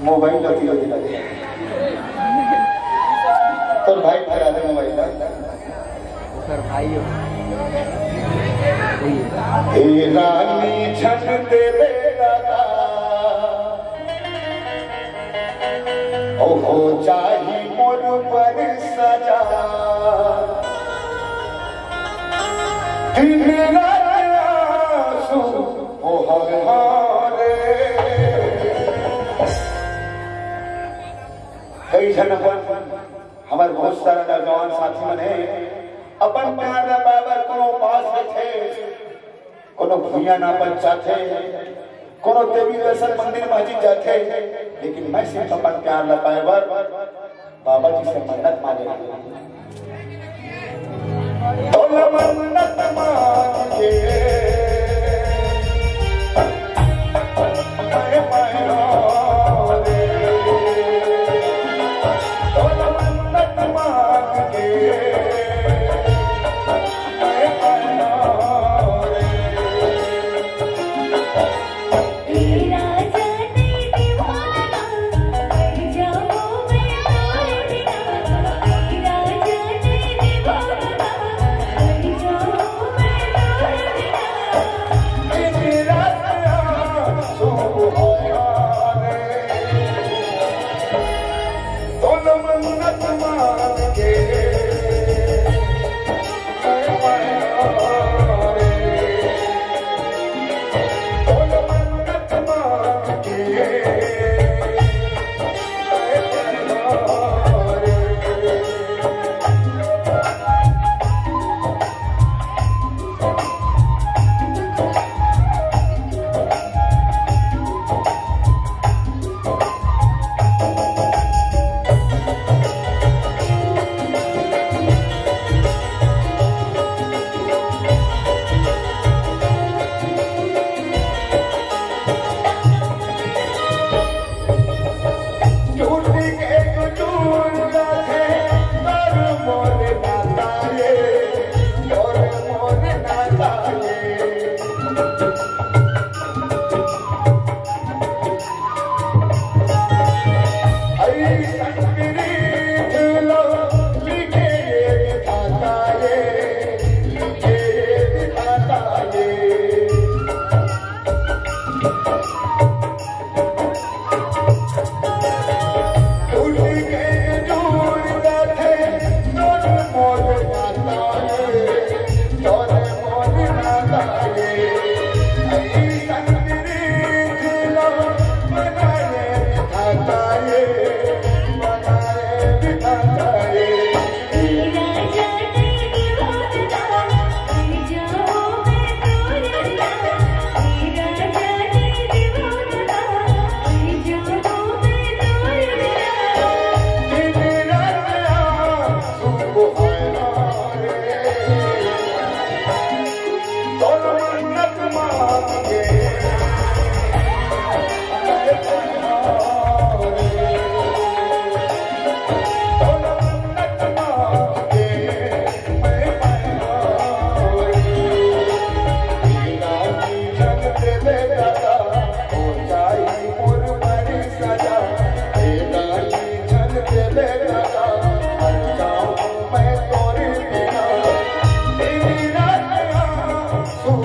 mobile लगी लगे तो भाई ठहरा दे मोबाइल सर भाई रानी छन दे ओहो चाही मोर पर सजा दिन रात आंसू ओ हमारे कई जन हमारे बहुत सारा नौजवान साथी मन है अपन प्यार बाबर को पास थे कोनो भूया ना पंचाथे कोनो देवी दर्शन मंदिर मस्जिद जाते लेकिन मैं सिर्फ अपन प्यार न पाए बाबा जी से मन्नत मांगे मन्नत मांगे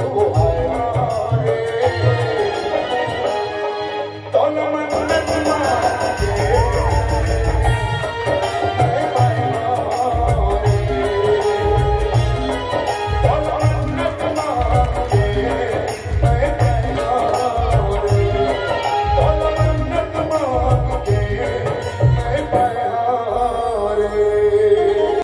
Oh